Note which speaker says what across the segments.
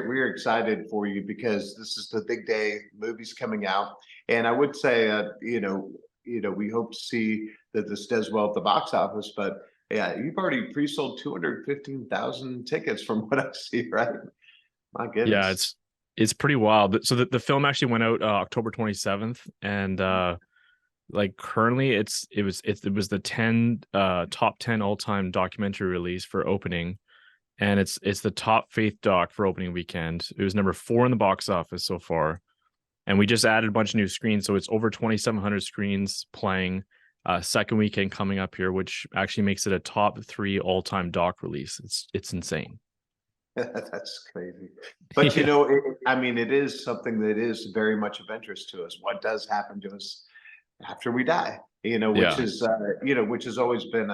Speaker 1: we're excited for you because this is the big day. Movies coming out, and I would say, we hope to see that this does well at the box office. But yeah, you've already pre-sold 215,000 tickets from what I see, right? My
Speaker 2: Yeah,
Speaker 1: goodness.
Speaker 2: it's pretty wild. So the film actually went out October 27th, and like currently it was the 10 top 10 all-time documentary release for opening, and it's the top faith doc for opening weekend. It was number 4 in the box office so far, and we just added a bunch of new screens, so it's over 2,700 screens playing. Second weekend coming up here, which actually makes it a top 3 all-time doc release. It's insane.
Speaker 1: That's crazy. But
Speaker 2: Yeah,
Speaker 1: I mean, it is something that is very much of interest to us. What does happen to us after we die? Which
Speaker 2: yeah,
Speaker 1: is which has always been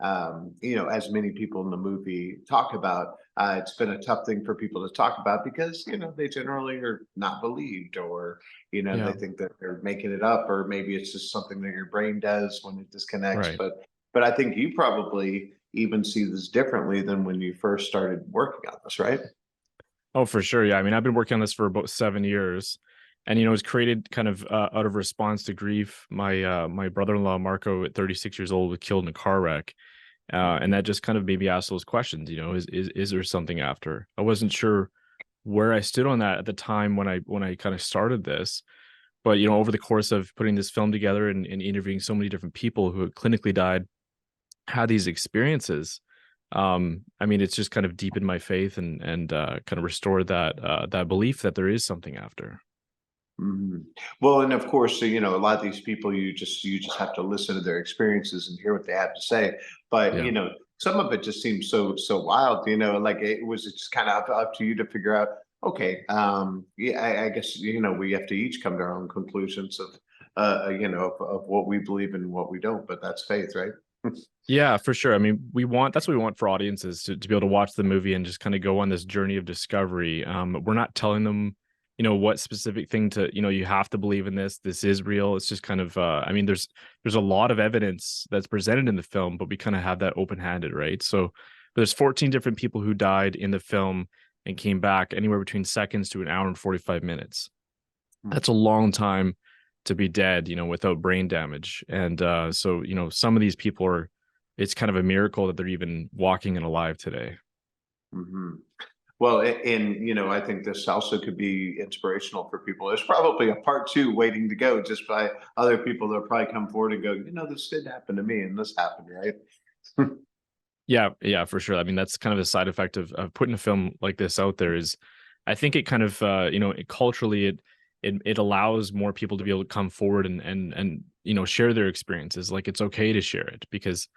Speaker 1: as many people in the movie talk about, it's been a tough thing for people to talk about because they generally are not believed, or they
Speaker 2: yeah.
Speaker 1: think that they're making it up, or maybe it's just something that your brain does when it disconnects.
Speaker 2: Right.
Speaker 1: But I think you probably even see this differently than when you first started working on this, right?
Speaker 2: Oh, for sure. Yeah. I mean, I've been working on this for about 7 years, and it was created kind of out of response to grief. My brother-in-law Marco, at 36 years old, was killed in a car wreck, and that just kind of made me ask those questions. Is there something after? I wasn't sure where I stood on that at the time when I kind of started this, but over the course of putting this film together and interviewing so many different people who had clinically died, had these experiences. I mean, it's just kind of deepened my faith and kind of restored that belief that there is something after.
Speaker 1: Mhm. Well, and of course, a lot of these people, you just have to listen to their experiences and hear what they have to say. But
Speaker 2: Yeah.
Speaker 1: some of it just seems so wild. Like it was just kind of up to you to figure out. Okay, yeah, I guess we have to each come to our own conclusions of of what we believe and what we don't. But that's faith, right?
Speaker 2: Yeah, for sure. I mean, that's what we want for audiences to be able to watch the movie and just kind of go on this journey of discovery. We're not telling them, what specific thing you have to believe in this. This is real. It's just kind of, I mean, there's a lot of evidence that's presented in the film, but we kind of have that open-handed, right? So there's 14 different people who died in the film and came back anywhere between seconds to an hour and 45 minutes. That's a long time to be dead, without brain damage. And so, some of these people it's kind of a miracle that they're even walking and alive today.
Speaker 1: Hmm. Well, and I think this also could be inspirational for people. There's probably a part two waiting to go, just by other people that probably come forward and go, this did happen to me, and this happened, right?
Speaker 2: Yeah, yeah, for sure. I mean, that's kind of a side effect of putting a film like this out there is I think it kind of culturally it allows more people to be able to come forward and share their experiences. Like it's okay to share it because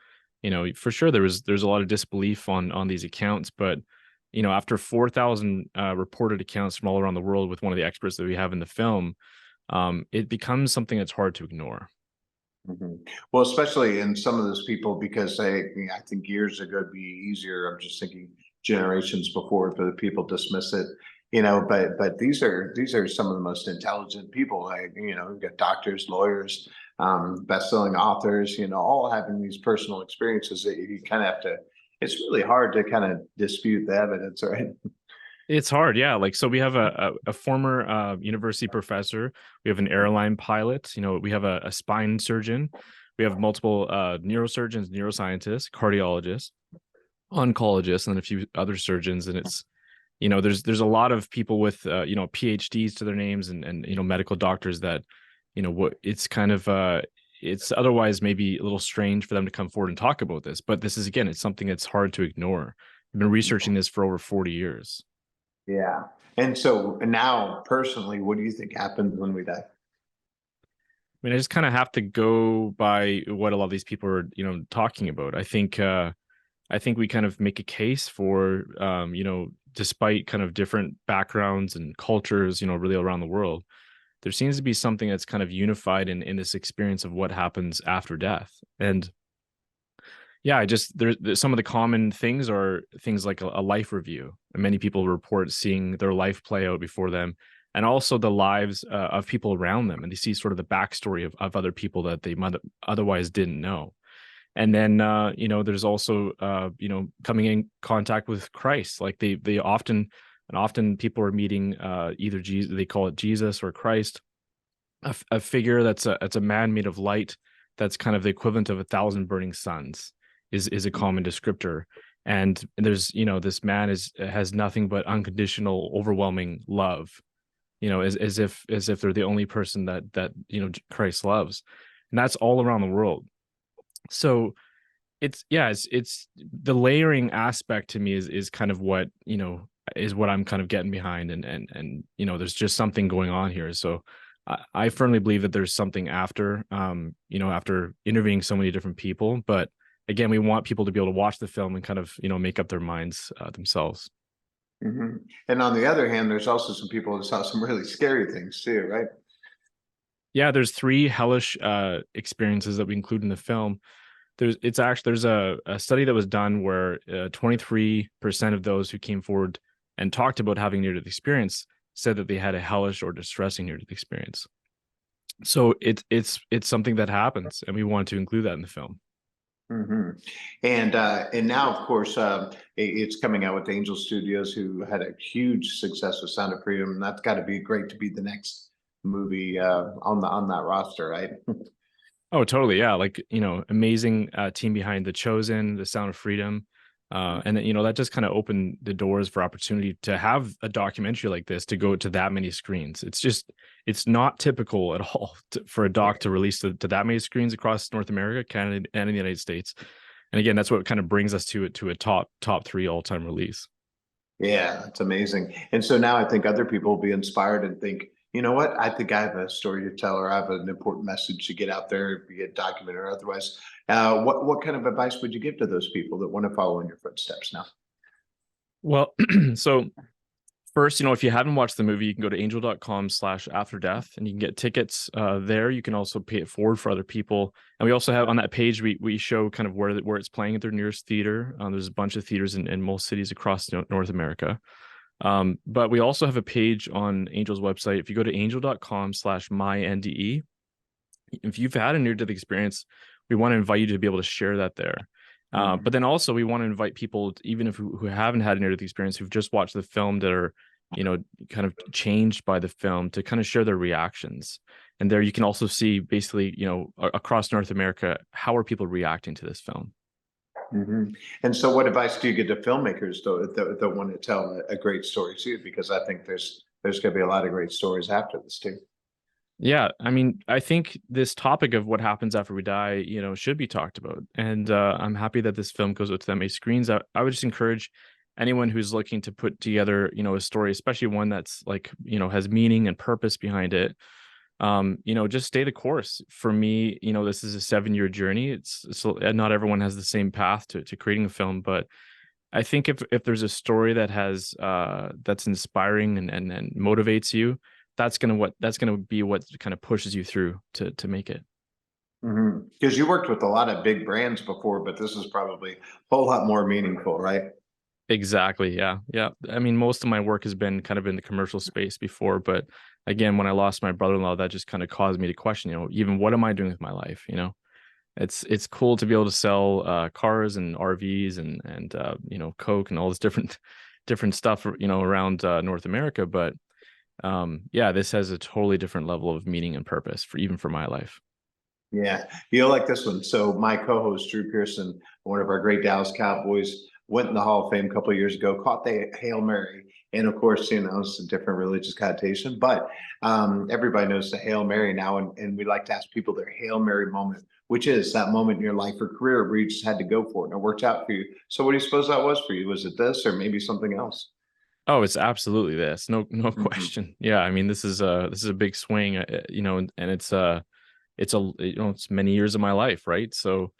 Speaker 2: for sure there's a lot of disbelief on these accounts, but after 4,000 reported accounts from all around the world with one of the experts that we have in the film, it becomes something that's hard to ignore.
Speaker 1: Mhm. Well, especially in some of those people, because I think years ago it'd be easier. I'm just thinking generations before, but the people dismiss it, But these are some of the most intelligent people. Like, we've got doctors, lawyers, best-selling authors, all having these personal experiences that you kind of have to. It's really hard to kind of dispute the evidence, right?
Speaker 2: It's hard, yeah. Like, so we have a former university professor, we have an airline pilot, we have a spine surgeon, we have multiple neurosurgeons, neuroscientists, cardiologists, oncologists, and then a few other surgeons. And it's there's a lot of people with PhDs to their names and medical doctors that what it's kind of it's otherwise maybe a little strange for them to come forward and talk about this. But this is again, it's something that's hard to ignore. I've been researching this for over 40 years.
Speaker 1: Yeah. And so now, personally, what do you think happens when we die?
Speaker 2: I mean, I just kind of have to go by what a lot of these people are, talking about. I think we kind of make a case for, despite kind of different backgrounds and cultures, really around the world, there seems to be something that's kind of unified in this experience of what happens after death. And yeah, I just there's some of the common things are things like a life review. And many people report seeing their life play out before them, and also the lives of people around them, and they see sort of the backstory of other people that they might otherwise didn't know. And then there's also coming in contact with Christ. Like they often and often people are meeting either Jesus, they call it Jesus or Christ, a figure that's a man made of light, that's kind of the equivalent of 1,000 burning suns, is a common descriptor. And there's, this man has nothing but unconditional, overwhelming love, as if they're the only person that Christ loves, and that's all around the world. So it's the layering aspect to me is kind of what is what I'm kind of getting behind, and there's just something going on here. So I firmly believe that there's something after after interviewing so many different people. But again, we want people to be able to watch the film and kind of make up their minds themselves.
Speaker 1: Hmm. And on the other hand, there's also some people that saw some really scary things too, right?
Speaker 2: Yeah, there's three hellish experiences that we include in the film. There's a study that was done where 23% of those who came forward and talked about having near-death experience said that they had a hellish or distressing near-death experience. So it's something that happens, and we want to include that in the film.
Speaker 1: Hmm. And now, of course, it's coming out with Angel Studios, who had a huge success with Sound of Freedom, and that's got to be great to be the next movie on that roster, right?
Speaker 2: Oh, totally. Yeah. Like, amazing team behind The Chosen, The Sound of Freedom. And that just kind of opened the doors for opportunity to have a documentary like this to go to that many screens. It's not typical at all for a doc to release to that many screens across North America, Canada, and in the United States. And again, that's what kind of brings us to a top three all-time release.
Speaker 1: Yeah, it's amazing. And so now I think other people will be inspired and think, you know what? I think I have a story to tell, or I have an important message to get out there, be it documented or otherwise. What kind of advice would you give to those people that want to follow in your footsteps now?
Speaker 2: Well, so first, if you haven't watched the movie, you can go to angel.com/afterdeath and you can get tickets there. You can also pay it forward for other people. And we also have on that page, we show kind of where it's playing at their nearest theater. There's a bunch of theaters in most cities across North America. But we also have a page on Angel's website. If you go to angel.com/mynde, if you've had a near-death experience, we want to invite you to be able to share that there. But then also we want to invite people, even if who haven't had a near-death experience, who've just watched the film, that are, kind of changed by the film, to kind of share their reactions. And there you can also see basically, across North America, how are people reacting to this film.
Speaker 1: Hmm. And so what advice do you give to filmmakers though, that want to tell a great story too? Because I think there's going to be a lot of great stories after this too.
Speaker 2: Yeah, I mean, I think this topic of what happens after we die, should be talked about. And I'm happy that this film goes out to that many screens. I would just encourage anyone who's looking to put together, a story, especially one that's like, has meaning and purpose behind it. Just stay the course. For me, this is a 7-year journey. It's not everyone has the same path to creating a film, but I think if there's a story that has that's inspiring and motivates you, that's gonna be what kind of pushes you through to make it.
Speaker 1: Because you worked with a lot of big brands before, but this is probably a whole lot more meaningful, right?
Speaker 2: Exactly. Yeah. Yeah. I mean, most of my work has been kind of in the commercial space before, but again, when I lost my brother-in-law, that just kind of caused me to question, even what am I doing with my life? It's cool to be able to sell cars and RVs and Coke and all this different stuff, around North America, but yeah, this has a totally different level of meaning and purpose for my life.
Speaker 1: Yeah, you'll like this one. So my co-host Drew Pearson, one of our great Dallas Cowboys, went in the Hall of Fame a couple of years ago, caught the Hail Mary. And of course, it's a different religious connotation, but everybody knows the Hail Mary now. And we like to ask people their Hail Mary moment, which is that moment in your life or career where you just had to go for it and it worked out for you. So what do you suppose that was for you? Was it this or maybe something else?
Speaker 2: Oh, it's absolutely this. No
Speaker 1: Mhm.
Speaker 2: question. Yeah, I mean, this is a big swing, and it's many years of my life, right? So,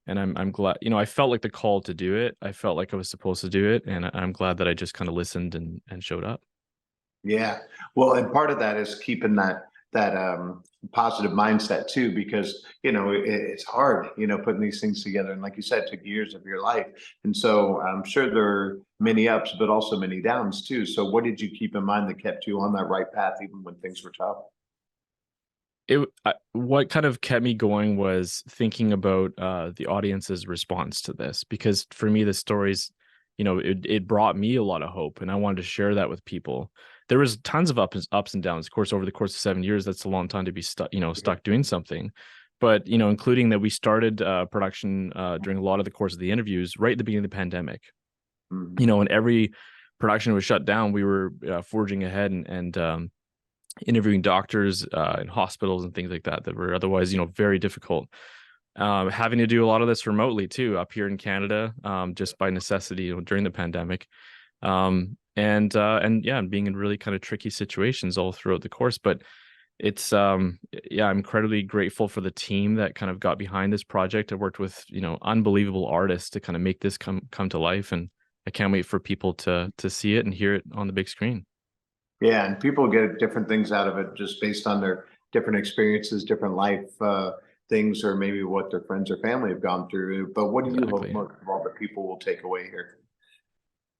Speaker 2: and I'm glad, I felt like the call to do it. I felt like I was supposed to do it, and I'm glad that I just kind of listened and showed up.
Speaker 1: Yeah. Well, and part of that is keeping that positive mindset too, because it's hard, putting these things together. And like you said, it took years of your life. And so I'm sure there are many ups, but also many downs too. So what did you keep in mind that kept you on that right path even when things were tough?
Speaker 2: What kind of kept me going was thinking about the audience's response to this, because for me, the stories it brought me a lot of hope, and I wanted to share that with people. There was tons of ups and downs. Of course, over the course of 7 years, that's a long time to be stuck doing something. But including that we started production during a lot of the course of the interviews right at the beginning of the pandemic. When every production was shut down, we were forging ahead and interviewing doctors in hospitals and things like that were otherwise very difficult. Having to do a lot of this remotely too, up here in Canada, just by necessity during the pandemic. And yeah, being in really kind of tricky situations all throughout the course. But it's I'm incredibly grateful for the team that kind of got behind this project. I worked with unbelievable artists to kind of make this come to life, and I can't wait for people to see it and hear it on the big screen.
Speaker 1: Yeah, and people get different things out of it just based on their different experiences, different life things, or maybe what their friends or family have gone through. But what do you hope
Speaker 2: Exactly.
Speaker 1: most of all that people will take away here?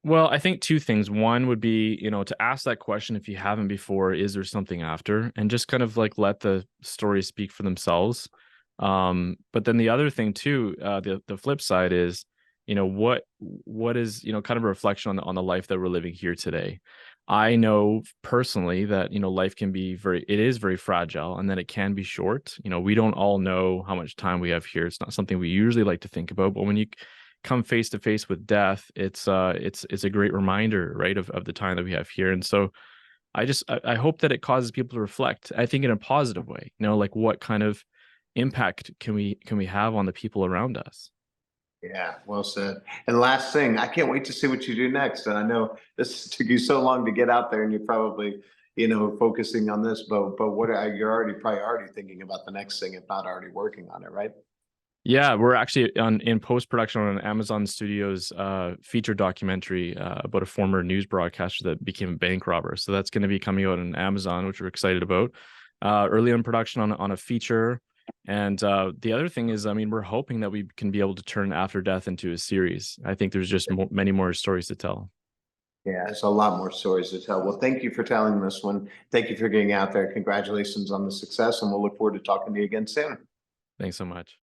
Speaker 2: Well, I think two things. One would be, to ask that question if you haven't before, is there something after? And just kind of like let the stories speak for themselves. But then the other thing too, the flip side is, what is, kind of a reflection on the life that we're living here today. I know personally that, life can be it is very fragile, and that it can be short. We don't all know how much time we have here. It's not something we usually like to think about, but when you come face to face with death, it's a great reminder, right, of the time that we have here. And so I hope that it causes people to reflect, I think, in a positive way, like what kind of impact can we have on the people around us.
Speaker 1: Yeah, well said. And last thing, I can't wait to see what you do next. And I know this took you so long to get out there, and you're probably, focusing on this. But what are you're probably already thinking about the next thing, if not already working on it, right?
Speaker 2: Yeah, we're actually in post production on an Amazon Studios feature documentary about a former news broadcaster that became a bank robber. So that's going to be coming out on Amazon, which we're excited about. Early in production on a feature. And the other thing is, we're hoping that we can be able to turn After Death into a series. I think there's just many more stories to tell.
Speaker 1: Yeah, it's a lot more stories to tell. Well, thank you for telling this one. Thank you for getting out there. Congratulations on the success, and we'll look forward to talking to you again soon.
Speaker 2: Thanks so much.